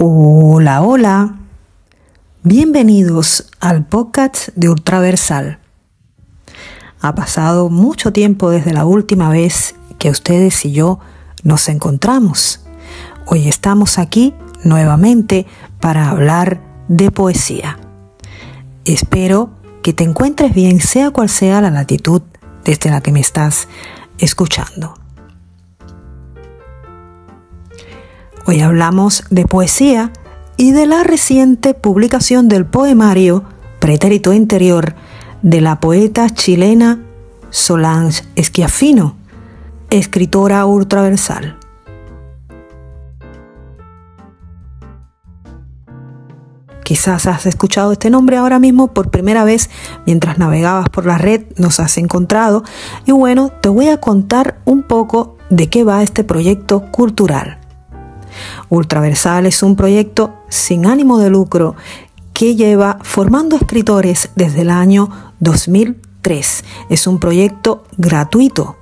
Hola, hola. Bienvenidos al podcast de Ultraversal. Ha pasado mucho tiempo desde la última vez que ustedes y yo nos encontramos. Hoy estamos aquí nuevamente para hablar de poesía. Espero que te encuentres bien, sea cual sea la latitud desde la que me estás escuchando. Hoy hablamos de poesía y de la reciente publicación del poemario Pretérito Interior de la poeta chilena Solange Schiaffino, escritora ultraversal. Quizás has escuchado este nombre ahora mismo por primera vez mientras navegabas por la red, nos has encontrado y bueno, te voy a contar un poco de qué va este proyecto cultural. Ultraversal es un proyecto sin ánimo de lucro que lleva formando escritores desde el año 2003. Es un proyecto gratuito,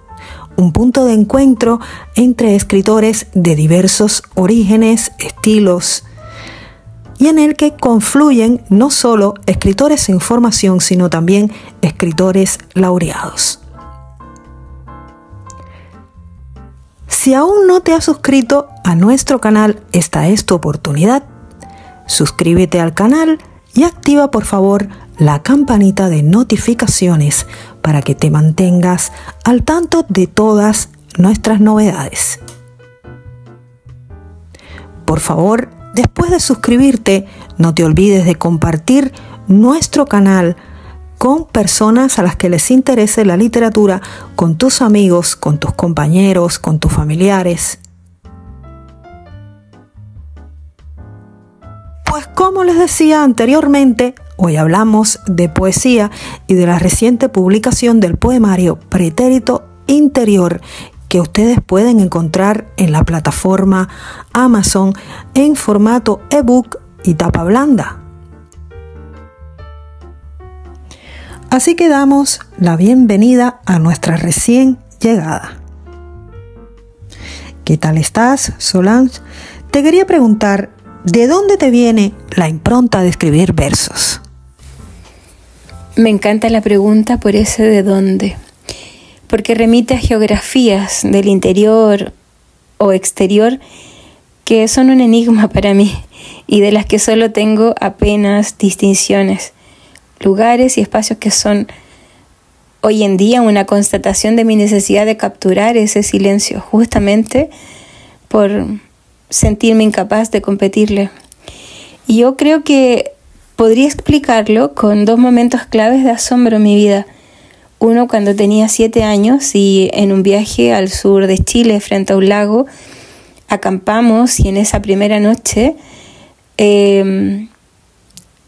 un punto de encuentro entre escritores de diversos orígenes, estilos, y en el que confluyen no solo escritores en formación, sino también escritores laureados. Si aún no te has suscrito a nuestro canal, esta es tu oportunidad. Suscríbete al canal y activa por favor la campanita de notificaciones para que te mantengas al tanto de todas nuestras novedades. Por favor, después de suscribirte, no te olvides de compartir nuestro canal con personas a las que les interese la literatura, con tus amigos, con tus compañeros, con tus familiares. Pues como les decía anteriormente, hoy hablamos de poesía y de la reciente publicación del poemario Pretérito Interior, que ustedes pueden encontrar en la plataforma Amazon en formato ebook y tapa blanda. Así que damos la bienvenida a nuestra recién llegada. ¿Qué tal estás, Solange? Te quería preguntar, ¿de dónde te viene la impronta de escribir versos? Me encanta la pregunta por ese de dónde, porque remite a geografías del interior o exterior que son un enigma para mí y de las que solo tengo apenas distinciones. Lugares y espacios que son hoy en día una constatación de mi necesidad de capturar ese silencio, justamente por sentirme incapaz de competirle. Y yo creo que podría explicarlo con dos momentos claves de asombro en mi vida. Uno cuando tenía 7 años y en un viaje al sur de Chile frente a un lago, acampamos y en esa primera noche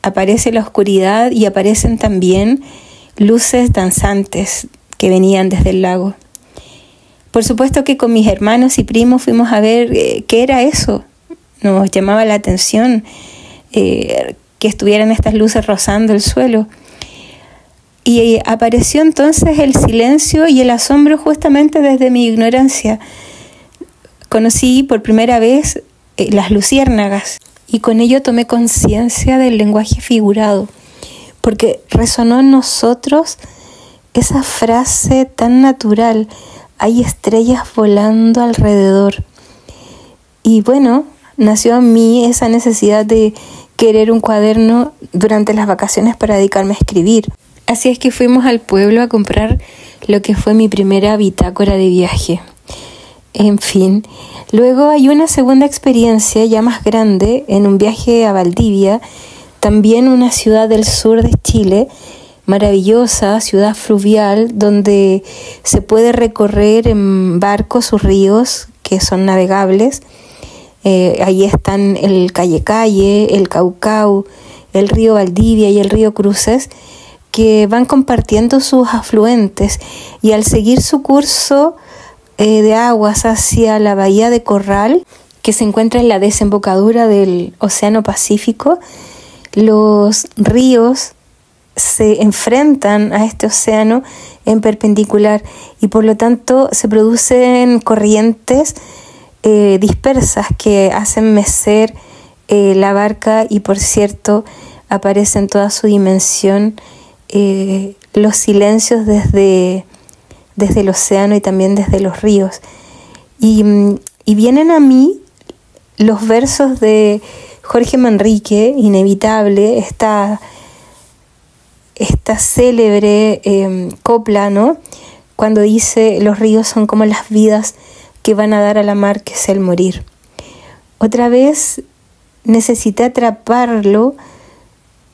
aparece la oscuridad y aparecen también luces danzantes que venían desde el lago. Por supuesto que con mis hermanos y primos fuimos a ver qué era eso. Nos llamaba la atención que estuvieran estas luces rozando el suelo. Y apareció entonces el silencio y el asombro justamente desde mi ignorancia. Conocí por primera vez las luciérnagas. Y con ello tomé conciencia del lenguaje figurado, porque resonó en nosotros esa frase tan natural, hay estrellas volando alrededor. Y bueno, nació en mí esa necesidad de querer un cuaderno durante las vacaciones para dedicarme a escribir. Así es que fuimos al pueblo a comprar lo que fue mi primera bitácora de viaje. En fin, luego hay una segunda experiencia ya más grande en un viaje a Valdivia, también una ciudad del sur de Chile, maravillosa, ciudad fluvial, donde se puede recorrer en barco sus ríos que son navegables. Ahí están el Calle, el Caucau, el río Valdivia y el río Cruces, que van compartiendo sus afluentes y al seguir su curso de aguas hacia la bahía de Corral, que se encuentra en la desembocadura del Océano Pacífico, los ríos se enfrentan a este océano en perpendicular y por lo tanto se producen corrientes dispersas que hacen mecer la barca y, por cierto, aparece en toda su dimensión los silencios desde el océano y también desde los ríos. Y vienen a mí los versos de Jorge Manrique, Inevitable, esta célebre copla, ¿no? Cuando dice: los ríos son como las vidas que van a dar a la mar, que es el morir. Otra vez necesité atraparlo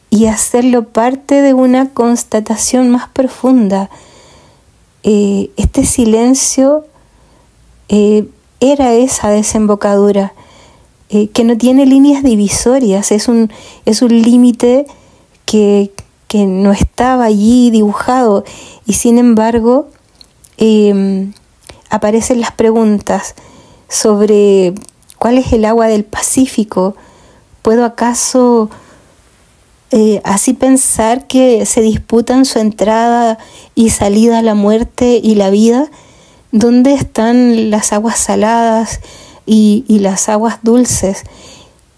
y hacerlo parte de una constatación más profunda. Este silencio era esa desembocadura que no tiene líneas divisorias, es un límite que no estaba allí dibujado, y sin embargo aparecen las preguntas sobre cuál es el agua del Pacífico. ¿Puedo acaso así pensar que se disputan su entrada y salida, la muerte y la vida? ¿Dónde están las aguas saladas y las aguas dulces?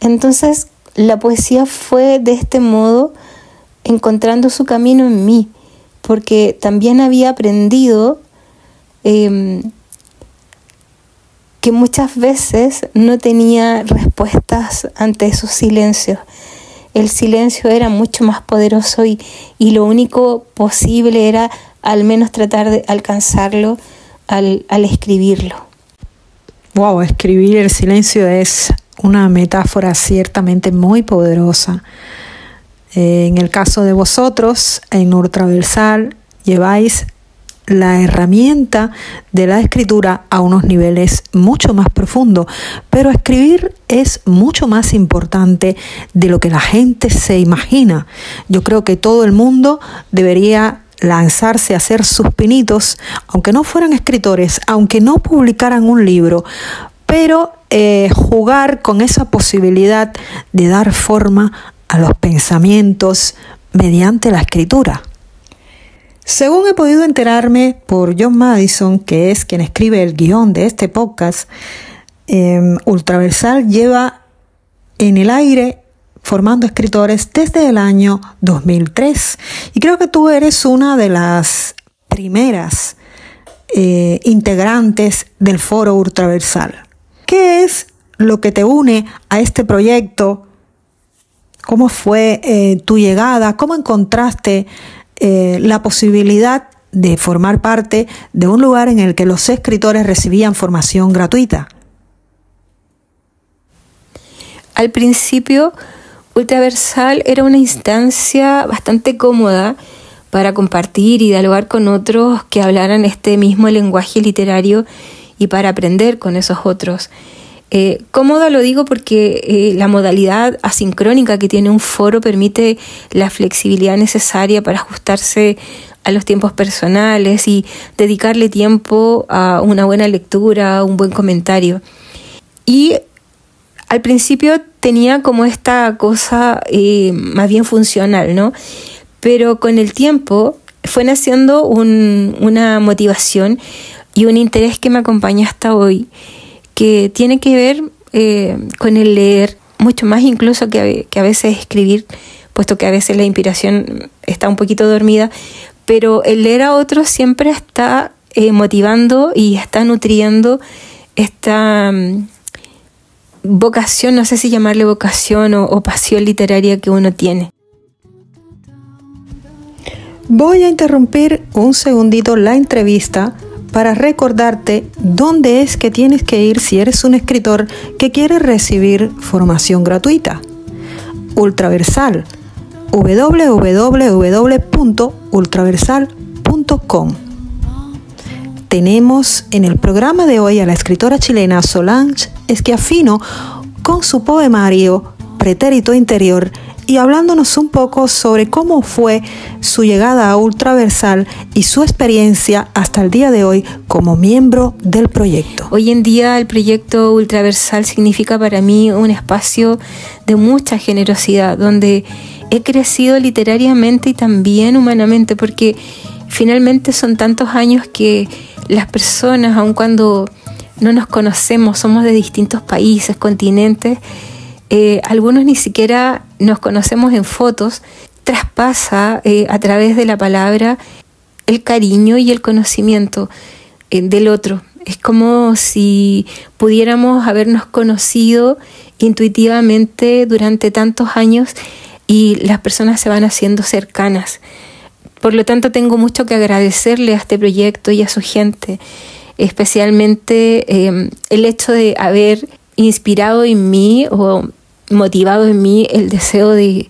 Entonces la poesía fue de este modo encontrando su camino en mí, porque también había aprendido que muchas veces no tenía respuestas ante esos silencios. El silencio era mucho más poderoso y lo único posible era al menos tratar de alcanzarlo al escribirlo. Wow, escribir el silencio es una metáfora ciertamente muy poderosa. En el caso de vosotros, en Ultraversal, lleváis la herramienta de la escritura a unos niveles mucho más profundos, pero escribir es mucho más importante de lo que la gente se imagina. Yo creo que todo el mundo debería lanzarse a hacer sus pinitos, aunque no fueran escritores, aunque no publicaran un libro, pero jugar con esa posibilidad de dar forma a los pensamientos mediante la escritura. Según he podido enterarme por John Madison, que es quien escribe el guión de este podcast, Ultraversal lleva en el aire formando escritores desde el año 2003. Y creo que tú eres una de las primeras integrantes del foro Ultraversal. ¿Qué es lo que te une a este proyecto? ¿Cómo fue tu llegada? ¿Cómo encontraste la posibilidad de formar parte de un lugar en el que los escritores recibían formación gratuita? Al principio, Ultraversal era una instancia bastante cómoda para compartir y dialogar con otros que hablaran este mismo lenguaje literario y para aprender con esos otros. Cómoda lo digo porque la modalidad asincrónica que tiene un foro permite la flexibilidad necesaria para ajustarse a los tiempos personales y dedicarle tiempo a una buena lectura, a un buen comentario. Y al principio tenía como esta cosa más bien funcional, ¿no? Pero con el tiempo fue naciendo una motivación y un interés que me acompaña hasta hoy, que tiene que ver con el leer, mucho más incluso que a veces escribir, puesto que a veces la inspiración está un poquito dormida, pero el leer a otros siempre está motivando y está nutriendo esta vocación, no sé si llamarle vocación o pasión literaria que uno tiene. Voy a interrumpir un segundito la entrevista para recordarte dónde es que tienes que ir si eres un escritor que quiere recibir formación gratuita. Ultraversal, www.ultraversal.com. Tenemos en el programa de hoy a la escritora chilena Solange Schiaffino con su poemario Pretérito Interior y hablándonos un poco sobre cómo fue su llegada a Ultraversal y su experiencia hasta el día de hoy como miembro del proyecto. Hoy en día el proyecto Ultraversal significa para mí un espacio de mucha generosidad, donde he crecido literariamente y también humanamente, porque finalmente son tantos años que las personas, aun cuando no nos conocemos, somos de distintos países, continentes, algunos ni siquiera nos conocemos en fotos, traspasa a través de la palabra el cariño y el conocimiento del otro. Es como si pudiéramos habernos conocido intuitivamente durante tantos años y las personas se van haciendo cercanas. Por lo tanto, tengo mucho que agradecerle a este proyecto y a su gente, especialmente el hecho de haber inspirado en mí o motivado en mí el deseo de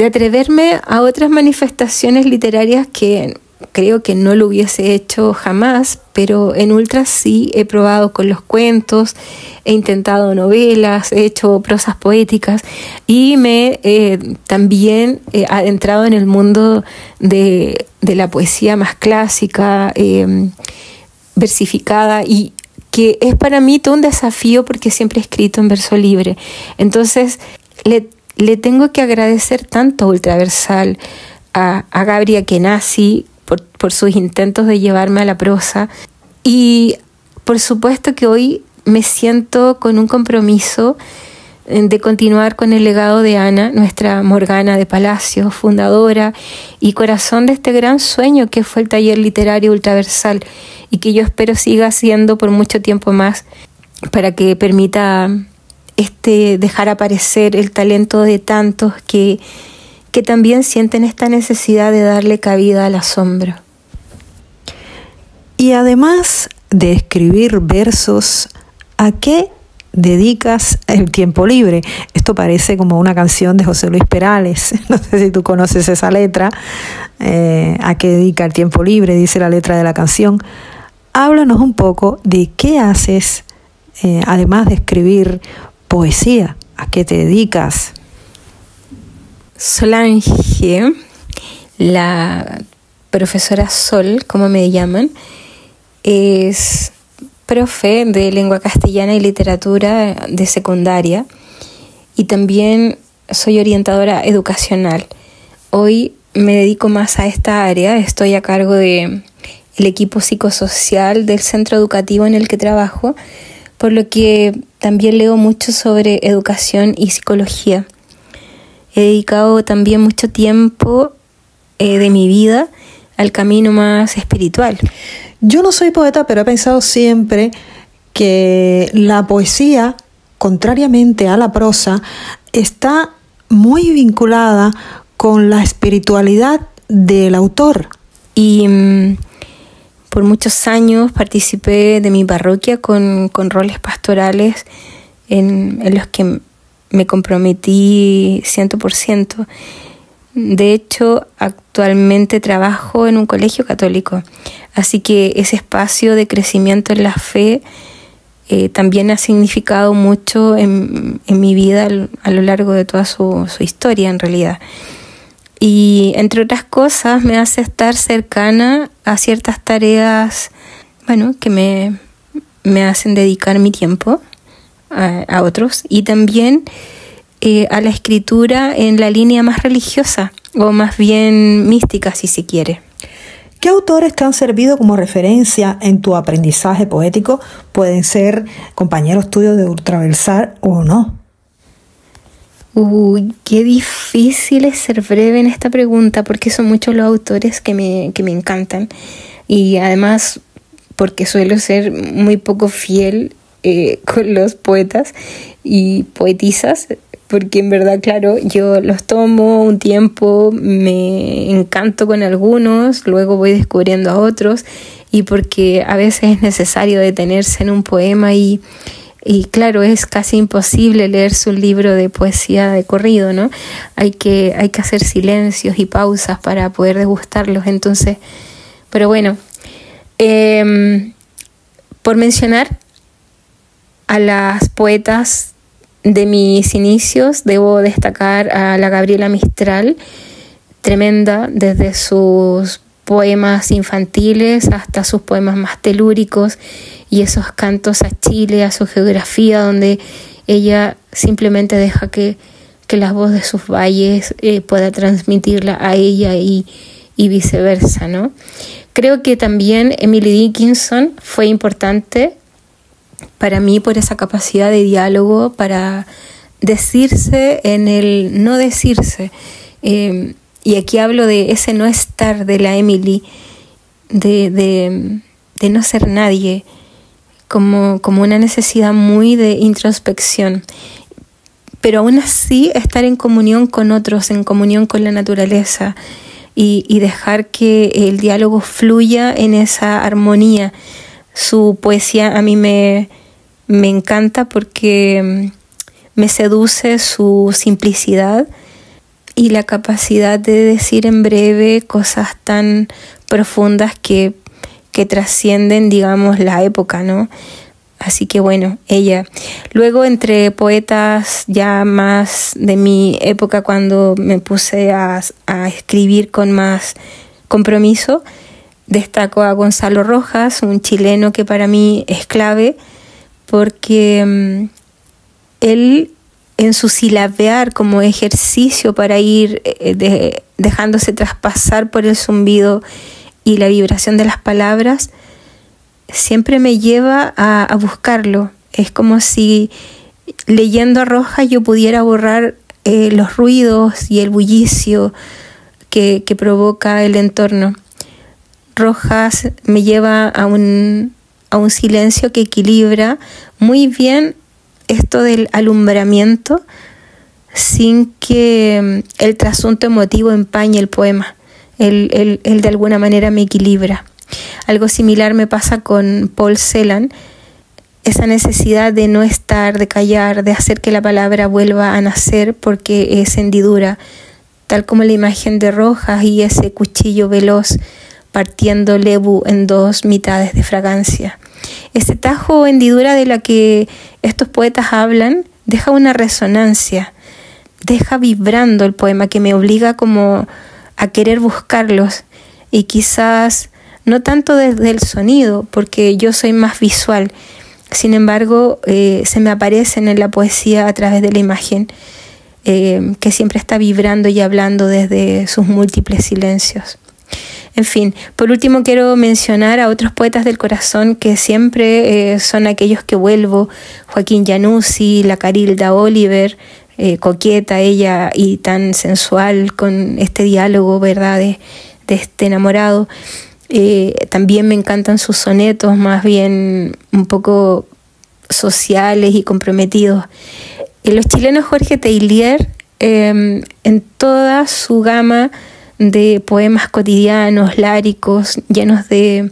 atreverme a otras manifestaciones literarias que creo que no lo hubiese hecho jamás, pero en Ultras sí he probado con los cuentos, he intentado novelas, he hecho prosas poéticas y me también he adentrado en el mundo de la poesía más clásica, versificada, y que es para mí todo un desafío porque siempre he escrito en verso libre. Entonces le tengo que agradecer tanto a Ultraversal, a Gabri Akenasi, por sus intentos de llevarme a la prosa, y por supuesto que hoy me siento con un compromiso de continuar con el legado de Ana, nuestra Morgana de Palacio, fundadora y corazón de este gran sueño que fue el taller literario Ultraversal, y que yo espero siga siendo por mucho tiempo más, para que permita dejar aparecer el talento de tantos que también sienten esta necesidad de darle cabida al asombro. Y además de escribir versos, ¿a qué dedicas el tiempo libre? Esto parece como una canción de José Luis Perales. No sé si tú conoces esa letra. ¿A qué dedica el tiempo libre? Dice la letra de la canción. Háblanos un poco de qué haces, además de escribir poesía. ¿A qué te dedicas? Solange, la profesora Sol, como me llaman, es profe de lengua castellana y literatura de secundaria, y también soy orientadora educacional. Hoy me dedico más a esta área, estoy a cargo del equipo psicosocial del centro educativo en el que trabajo, por lo que también leo mucho sobre educación y psicología. He dedicado también mucho tiempo de mi vida al camino más espiritual. Yo no soy poeta, pero he pensado siempre que la poesía, contrariamente a la prosa, está muy vinculada con la espiritualidad del autor. Y por muchos años participé de mi parroquia con roles pastorales en los que me comprometí 100%. De hecho, actualmente trabajo en un colegio católico, así que ese espacio de crecimiento en la fe también ha significado mucho en mi vida a lo largo de toda su historia, en realidad. Y entre otras cosas me hace estar cercana a ciertas tareas, que me hacen dedicar mi tiempo a otros, y también a la escritura en la línea más religiosa, o más bien mística, si se quiere. ¿Qué autores te han servido como referencia en tu aprendizaje poético? Pueden ser compañeros tuyos de Ultraversal o no. Qué difícil es ser breve en esta pregunta, porque son muchos los autores que me encantan, y además porque suelo ser muy poco fiel con los poetas y poetisas, porque en verdad, claro, yo los tomo un tiempo, me encanto con algunos, luego voy descubriendo a otros, y porque a veces es necesario detenerse en un poema y claro, es casi imposible leerse un libro de poesía de corrido, ¿no? Hay que hacer silencios y pausas para poder degustarlos. Entonces, pero bueno, por mencionar a las poetas de mis inicios, debo destacar a la Gabriela Mistral, tremenda, desde sus poemas infantiles hasta sus poemas más telúricos y esos cantos a Chile, a su geografía, donde ella simplemente deja que la voz de sus valles pueda transmitirla a ella y viceversa, ¿no? Creo que también Emily Dickinson fue importante para mí por esa capacidad de diálogo, para decirse en el no decirse. Y aquí hablo de ese no estar de la Emily, de no ser nadie, como una necesidad muy de introspección. Pero aún así estar en comunión con otros, en comunión con la naturaleza y dejar que el diálogo fluya en esa armonía. Su poesía a mí me encanta porque me seduce su simplicidad y la capacidad de decir en breve cosas tan profundas que trascienden, digamos, la época, ¿no? Así que bueno, ella. Luego, entre poetas ya más de mi época, cuando me puse a escribir con más compromiso, destaco a Gonzalo Rojas, un chileno que para mí es clave, porque él, en su silabear como ejercicio para ir dejándose traspasar por el zumbido y la vibración de las palabras, siempre me lleva a buscarlo. Es como si leyendo a Rojas yo pudiera borrar los ruidos y el bullicio que provoca el entorno. Rojas me lleva a un silencio que equilibra muy bien esto del alumbramiento sin que el trasunto emotivo empañe el poema. Él de alguna manera me equilibra. Algo similar me pasa con Paul Celan, esa necesidad de no estar, de callar, de hacer que la palabra vuelva a nacer porque es hendidura, tal como la imagen de Rojas y ese cuchillo veloz partiendo lebu en dos mitades de fragancia. Ese tajo o hendidura de la que estos poetas hablan deja una resonancia, deja vibrando el poema que me obliga como a querer buscarlos y quizás no tanto desde el sonido, porque yo soy más visual. Sin embargo, se me aparecen en la poesía a través de la imagen, que siempre está vibrando y hablando desde sus múltiples silencios. En fin, por último quiero mencionar a otros poetas del corazón que siempre son aquellos que vuelvo: Joaquín Januzzi, la Carilda Oliver, coqueta ella y tan sensual con este diálogo, ¿verdad?, de este enamorado. También me encantan sus sonetos, más bien un poco sociales y comprometidos. Los chilenos Jorge Teillier, en toda su gama de poemas cotidianos, líricos, llenos de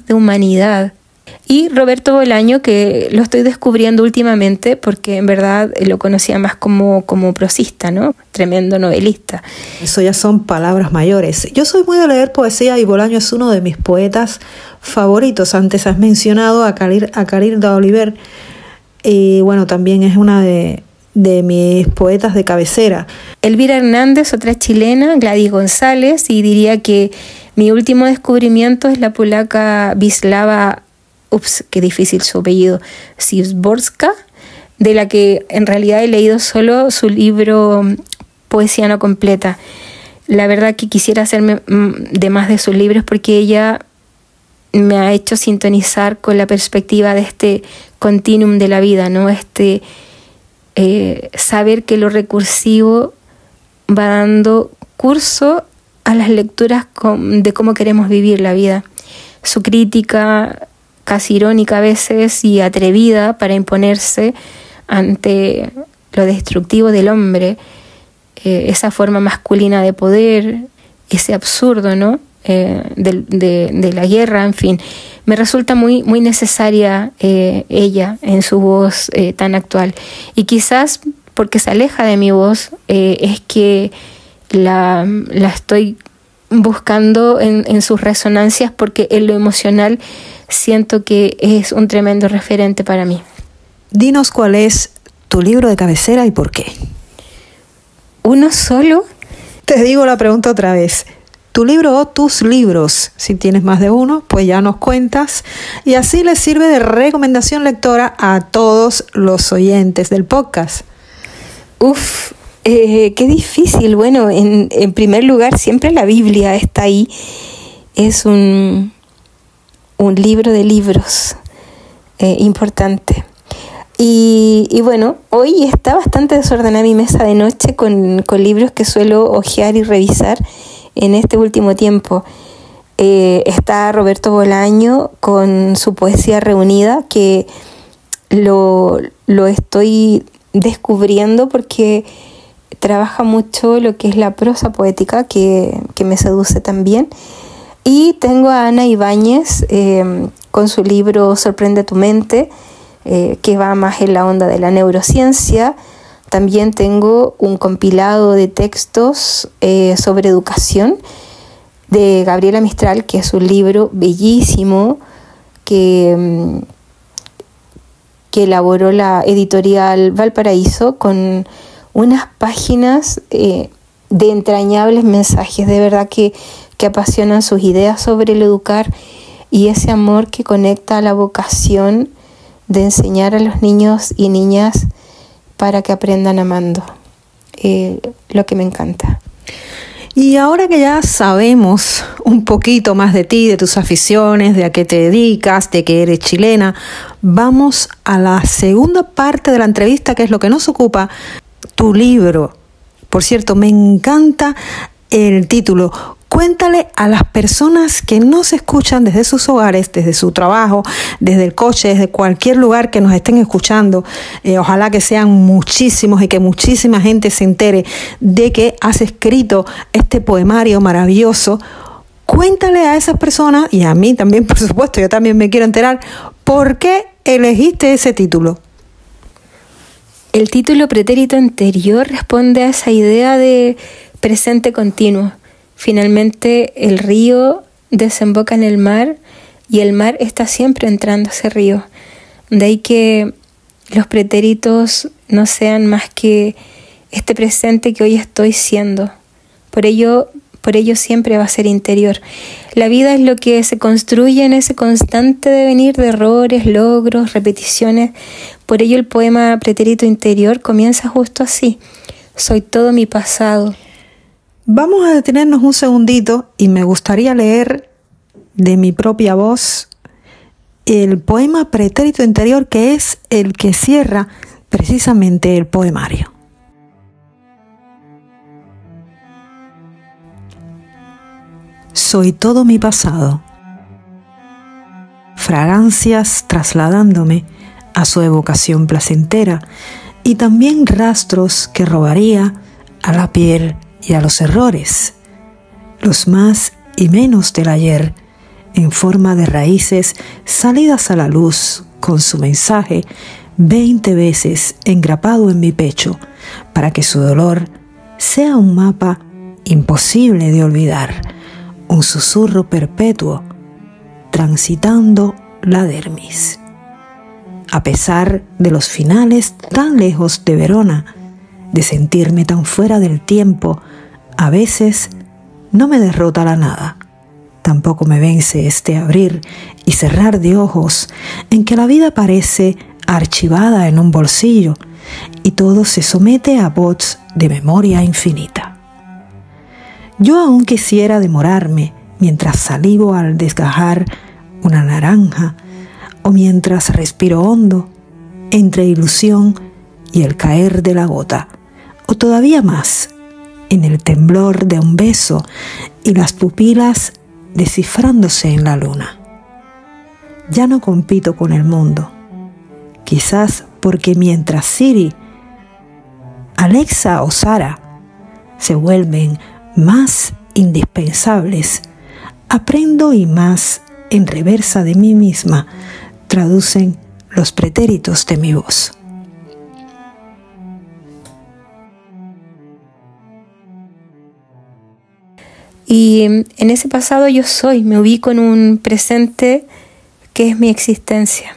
humanidad. Y Roberto Bolaño, que lo estoy descubriendo últimamente porque en verdad lo conocía más como prosista, ¿no? Tremendo novelista. Eso ya son palabras mayores. Yo soy muy de leer poesía y Bolaño es uno de mis poetas favoritos. Antes has mencionado a Carilda Oliver y bueno, también es una de mis poetas de cabecera. Elvira Hernández, otra chilena, Gladys González, y diría que mi último descubrimiento es la polaca Wisława, qué difícil su apellido, Szymborska, de la que en realidad he leído solo su libro Poesía no completa. La verdad que quisiera hacerme de más de sus libros porque ella me ha hecho sintonizar con la perspectiva de este continuum de la vida, ¿no? Saber que lo recursivo va dando curso a las lecturas de cómo queremos vivir la vida. Su crítica, casi irónica a veces y atrevida para imponerse ante lo destructivo del hombre, esa forma masculina de poder, ese absurdo, ¿no? De la guerra, en fin. Me resulta muy, muy necesaria ella en su voz tan actual. Y quizás porque se aleja de mi voz, es que la estoy buscando en sus resonancias, porque en lo emocional siento que es un tremendo referente para mí. Dinos cuál es tu libro de cabecera y por qué. ¿Uno solo? Te digo la pregunta otra vez. Tu libro o tus libros. Si tienes más de uno, pues ya nos cuentas. Y así les sirve de recomendación lectora a todos los oyentes del podcast. Qué difícil. Bueno, en primer lugar, siempre la Biblia está ahí. Es un libro de libros importante. Y bueno, hoy está bastante desordenada mi mesa de noche con libros que suelo hojear y revisar en este último tiempo. Está Roberto Bolaño con su poesía reunida, que lo estoy descubriendo porque trabaja mucho lo que es la prosa poética, que me seduce también. Y tengo a Ana Ibáñez con su libro Sorprende tu mente, que va más en la onda de la neurociencia. También tengo un compilado de textos sobre educación de Gabriela Mistral, que es un libro bellísimo que elaboró la editorial Valparaíso, con unas páginas de entrañables mensajes, de verdad que apasionan sus ideas sobre el educar y ese amor que conecta a la vocación de enseñar a los niños y niñas para que aprendan amando, lo que me encanta. Y ahora que ya sabemos un poquito más de ti, de tus aficiones, de a qué te dedicas, de que eres chilena, vamos a la segunda parte de la entrevista, que es lo que nos ocupa, tu libro. Por cierto, me encanta el título. Cuéntale a las personas que nos escuchan desde sus hogares, desde su trabajo, desde el coche, desde cualquier lugar que nos estén escuchando. Ojalá que sean muchísimos y que muchísima gente se entere de que has escrito este poemario maravilloso. Cuéntale a esas personas, y a mí también, por supuesto, yo también me quiero enterar, ¿por qué elegiste ese título? El título Pretérito Interior responde a esa idea de presente continuo. Finalmente el río desemboca en el mar y el mar está siempre entrando a ese río. De ahí que los pretéritos no sean más que este presente que hoy estoy siendo. Por ello siempre va a ser interior. La vida es lo que se construye en ese constante devenir de errores, logros, repeticiones. Por ello el poema Pretérito Interior comienza justo así. Soy todo mi pasado. Vamos a detenernos un segundito y me gustaría leer de mi propia voz el poema Pretérito Interior, que es el que cierra precisamente el poemario. Soy todo mi pasado, fragancias trasladándome a su evocación placentera y también rastros que robaría a la piel y a los errores, los más y menos del ayer, en forma de raíces salidas a la luz con su mensaje 20 veces engrapado en mi pecho, para que su dolor sea un mapa imposible de olvidar, un susurro perpetuo transitando la dermis. A pesar de los finales tan lejos de Verona, de sentirme tan fuera del tiempo, a veces no me derrota la nada. Tampoco me vence este abrir y cerrar de ojos en que la vida parece archivada en un bolsillo y todo se somete a bots de memoria infinita. Yo aún quisiera demorarme mientras salivo al desgajar una naranja o mientras respiro hondo entre ilusión y el caer de la gota, o todavía más, en el temblor de un beso y las pupilas descifrándose en la luna. Ya no compito con el mundo, quizás porque mientras Siri, Alexa o Sara se vuelven más indispensables, aprendo y más en reversa de mí misma traducen los pretéritos de mi voz. Y en ese pasado yo soy, me ubico en un presente que es mi existencia.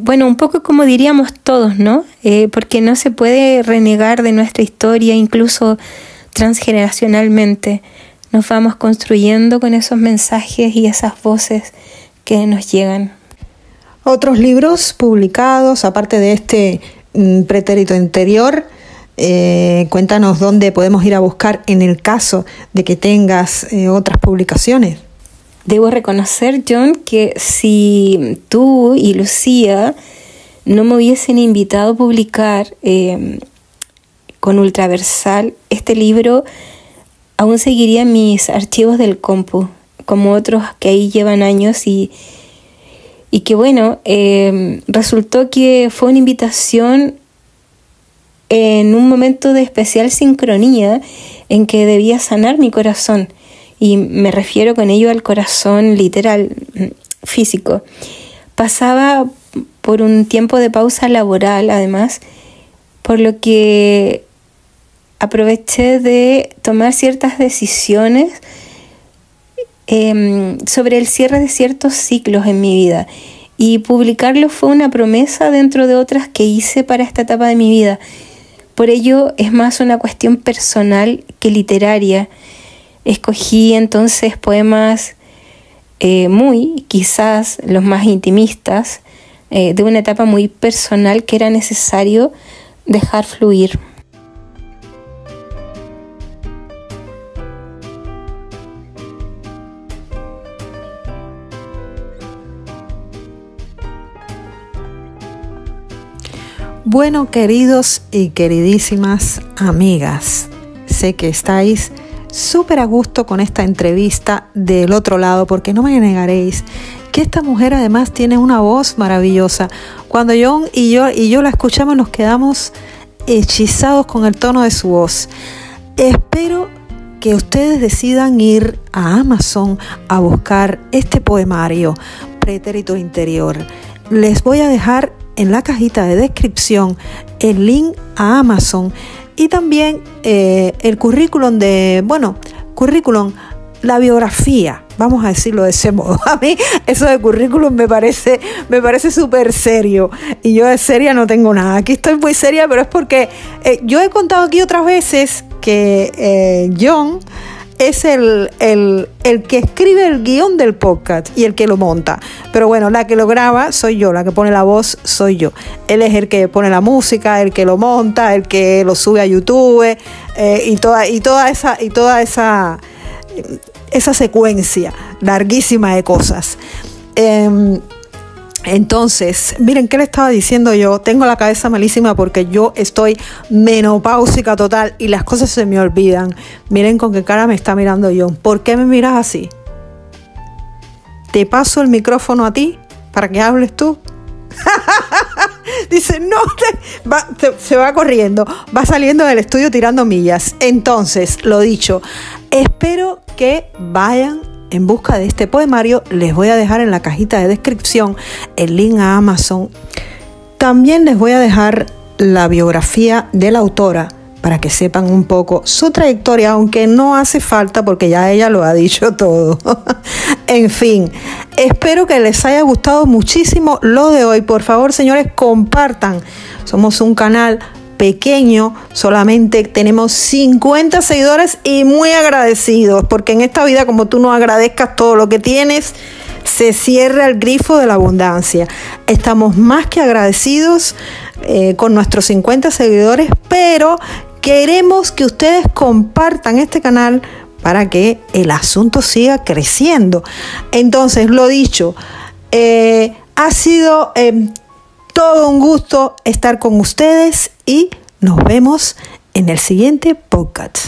Bueno, un poco como diríamos todos, ¿no? Porque no se puede renegar de nuestra historia, incluso transgeneracionalmente. Nos vamos construyendo con esos mensajes y esas voces que nos llegan. Otros libros publicados, aparte de este Pretérito Interior, cuéntanos dónde podemos ir a buscar en el caso de que tengas otras publicaciones. Debo reconocer, John, que si tú y Lucía no me hubiesen invitado a publicar con Ultraversal, este libro aún seguiría en mis archivos del compu, como otros que ahí llevan años y que bueno, resultó que fue una invitación en un momento de especial sincronía en que debía sanar mi corazón, y me refiero con ello al corazón literal, físico. Pasaba por un tiempo de pausa laboral, además, por lo que aproveché de tomar ciertas decisiones sobre el cierre de ciertos ciclos en mi vida, y publicarlo fue una promesa dentro de otras que hice para esta etapa de mi vida. Por ello es más una cuestión personal que literaria. Escogí entonces poemas quizás los más intimistas, de una etapa muy personal que era necesario dejar fluir. Bueno, queridos y queridísimas amigas, sé que estáis súper a gusto con esta entrevista del otro lado, porque no me negaréis que esta mujer además tiene una voz maravillosa. Cuando John y yo la escuchamos, nos quedamos hechizados con el tono de su voz. Espero que ustedes decidan ir a Amazon a buscar este poemario, Pretérito Interior. Les voy a dejar en la cajita de descripción el link a Amazon y también el currículum la biografía, vamos a decirlo de ese modo. A mí eso de currículum me parece súper serio, y yo de seria no tengo nada. Aquí estoy muy seria, pero es porque yo he contado aquí otras veces que John es el que escribe el guión del podcast y el que lo monta. Pero bueno, la que lo graba soy yo, la que pone la voz soy yo. Él es el que pone la música, el que lo monta, el que lo sube a YouTube, y toda esa secuencia larguísima de cosas. Entonces, miren, ¿qué le estaba diciendo yo? Tengo la cabeza malísima porque yo estoy menopáusica total y las cosas se me olvidan. Miren con qué cara me está mirando John. ¿Por qué me miras así? ¿Te paso el micrófono a ti para que hables tú? Dice, no, se va corriendo, va saliendo del estudio tirando millas. Entonces, lo dicho, espero que vayan en busca de este poemario. Les voy a dejar en la cajita de descripción el link a Amazon. También les voy a dejar la biografía de la autora para que sepan un poco su trayectoria, aunque no hace falta porque ya ella lo ha dicho todo. En fin, espero que les haya gustado muchísimo lo de hoy. Por favor, señores, compartan. Somos un canal pequeño, solamente tenemos 50 seguidores y muy agradecidos, porque en esta vida, como tú no agradezcas todo lo que tienes, se cierra el grifo de la abundancia. Estamos más que agradecidos con nuestros 50 seguidores, pero queremos que ustedes compartan este canal para que el asunto siga creciendo. Entonces, lo dicho, ha sido todo un gusto estar con ustedes y nos vemos en el siguiente podcast.